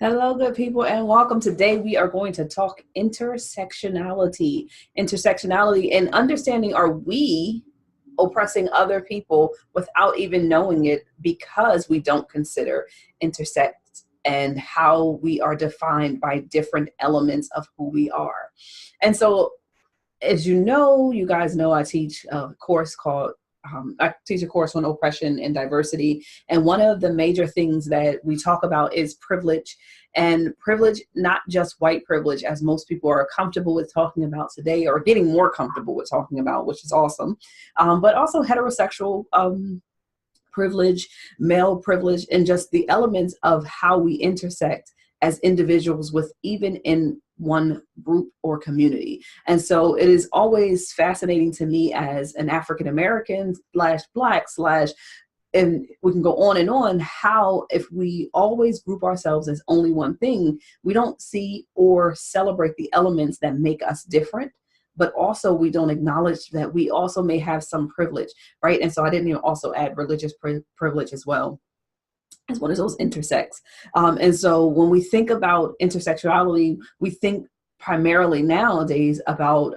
Hello, good people, and welcome. Today, we are going to talk intersectionality. Intersectionality and understanding, are we oppressing other people without even knowing it because we don't consider intersect and how we are defined by different elements of who we are. And so, as you guys know, I teach a course called I teach a course on oppression and diversity. And one of the major things that we talk about is privilege, and privilege, not just white privilege, as most people are comfortable with talking about today, or getting more comfortable with talking about, which is awesome, but also heterosexual privilege, male privilege, and just the elements of how we intersect as individuals with even in one group or community. And so it is always fascinating to me as an African American slash Black slash, and we can go on and on, how if we always group ourselves as only one thing, we don't see or celebrate the elements that make us different, but also we don't acknowledge that we also may have some privilege, right? And so I didn't even also add religious privilege as well as one of those intersects. And so when we think about intersectionality, we think primarily nowadays about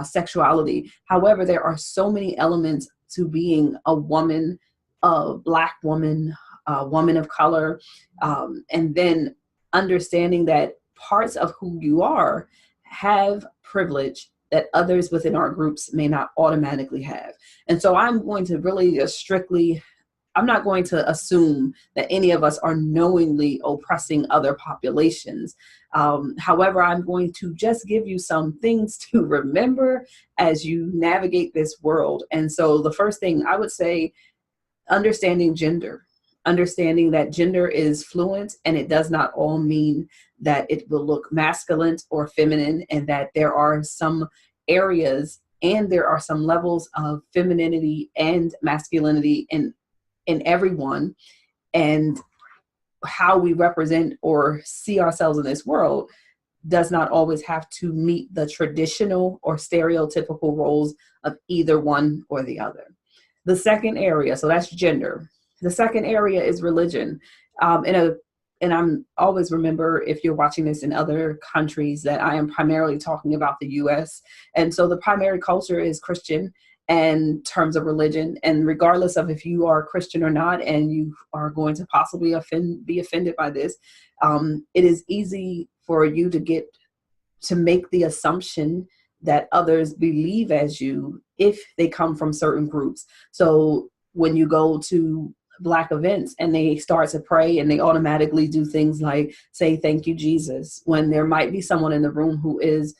sexuality. However, there are so many elements to being a woman, a Black woman, a woman of color, and then understanding that parts of who you are have privilege that others within our groups may not automatically have. And so I'm going to really I'm not going to assume that any of us are knowingly oppressing other populations. However, I'm going to just give you some things to remember as you navigate this world. And so the first thing I would say, understanding gender, understanding that gender is fluent, and it does not all mean that it will look masculine or feminine, and that there are some areas and there are some levels of femininity and masculinity in everyone, and how we represent or see ourselves in this world does not always have to meet the traditional or stereotypical roles of either one or the other. The second area, so that's gender. The second area is religion. And I'm always remember, if you're watching this in other countries, that I am primarily talking about the US. And so the primary culture is Christian in terms of religion. And regardless of if you are Christian or not, and you are going to possibly be offended by this, it is easy for you to make the assumption that others believe as you if they come from certain groups. So when you go to Black events and they start to pray, and they automatically do things like say, "Thank you, Jesus," when there might be someone in the room who is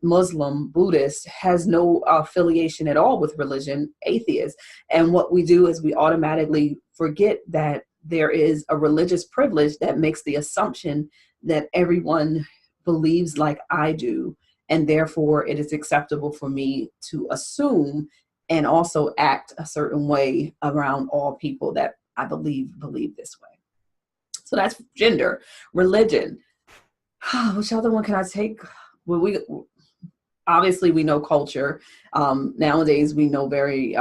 Muslim, Buddhist, has no affiliation at all with religion, atheist. And what we do is we automatically forget that there is a religious privilege that makes the assumption that everyone believes like I do, and therefore it is acceptable for me to assume and also act a certain way around all people that I believe this way. So that's gender. Religion. Which other one can I take? Well, obviously we know culture. Nowadays we know very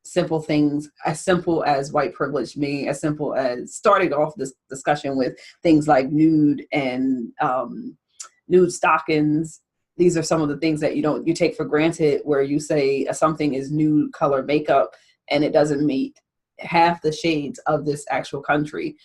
simple things, as simple as white privilege, me, as simple as starting off this discussion with things like nude and nude stockings. These are some of the things that you take for granted, where you say something is nude color makeup and it doesn't meet half the shades of this actual country.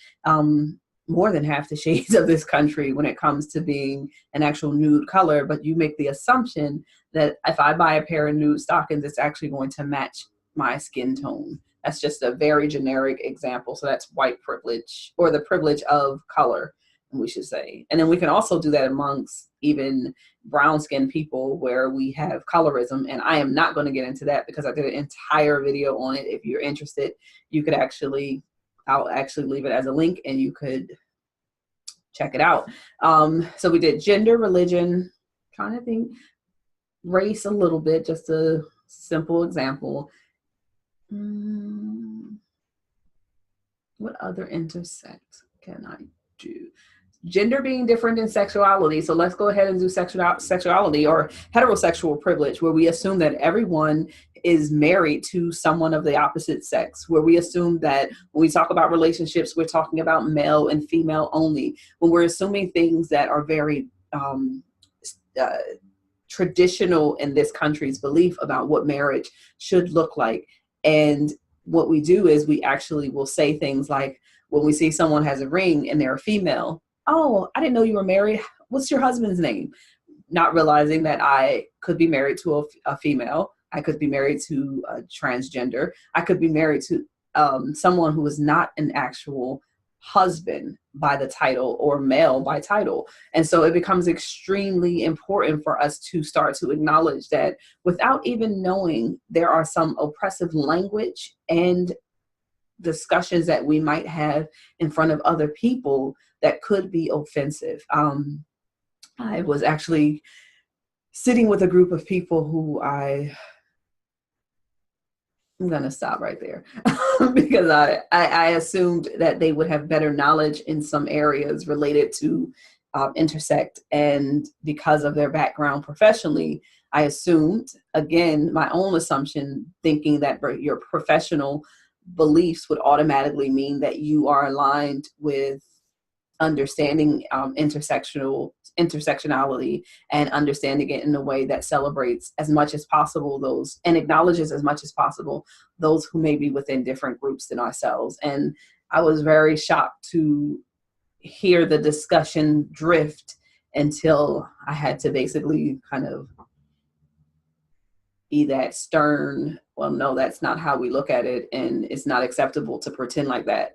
More than half the shades of this country when it comes to being an actual nude color, but you make the assumption that if I buy a pair of nude stockings, it's actually going to match my skin tone. That's just a very generic example. So that's white privilege, or the privilege of color, we should say. And then we can also do that amongst even brown skinned people, where we have colorism. And I am not going to get into that because I did an entire video on it. If you're interested, you could I'll actually leave it as a link and you could check it out. So we did gender, religion, trying to think, race a little bit, just a simple example. What other intersect can I do? gender being different than sexuality. So let's go ahead and do sexuality or heterosexual privilege, where we assume that everyone is married to someone of the opposite sex, where we assume that when we talk about relationships, we're talking about male and female only, when we're assuming things that are very uh, traditional in this country's belief about what marriage should look like. And what we do is we actually will say things like, when we see someone has a ring and they're a female, oh, I didn't know you were married. What's your husband's name? Not realizing that I could be married to a female. I could be married to a transgender. I could be married to someone who is not an actual husband by the title or male by title. And so it becomes extremely important for us to start to acknowledge that without even knowing, there are some oppressive language and discussions that we might have in front of other people that could be offensive. I was actually sitting with a group of people who I'm going to stop right there because I assumed that they would have better knowledge in some areas related to intersect. And because of their background professionally, I assumed, again, my own assumption, thinking that your professional beliefs would automatically mean that you are aligned with understanding intersectionality and understanding it in a way that celebrates as much as possible those and acknowledges as much as possible those who may be within different groups than ourselves. And I was very shocked to hear the discussion drift until I had to basically kind of be that stern, well, no, that's not how we look at it, and it's not acceptable to pretend like that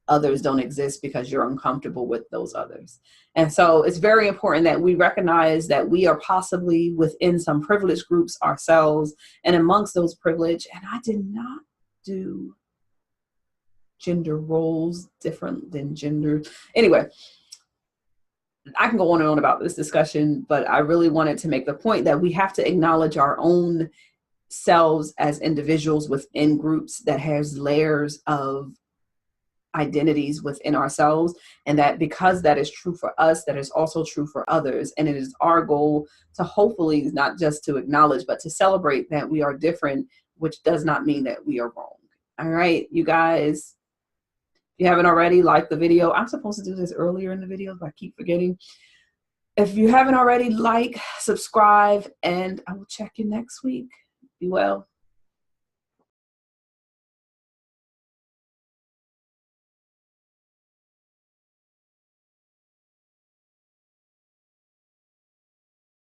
others don't exist because you're uncomfortable with those others. And so it's very important that we recognize that we are possibly within some privileged groups ourselves, and amongst those privilege, and I did not do gender roles different than gender. Anyway, I can go on and on about this discussion, but I really wanted to make the point that we have to acknowledge our own selves as individuals within groups that has layers of identities within ourselves, and that because that is true for us, that is also true for others. And it is our goal to hopefully not just to acknowledge, but to celebrate that we are different, which does not mean that we are wrong. All right, you guys, if you haven't already, like the video. I'm supposed to do this earlier in the video, but I keep forgetting. If you haven't already, like, subscribe, and I will check you next week. Be well.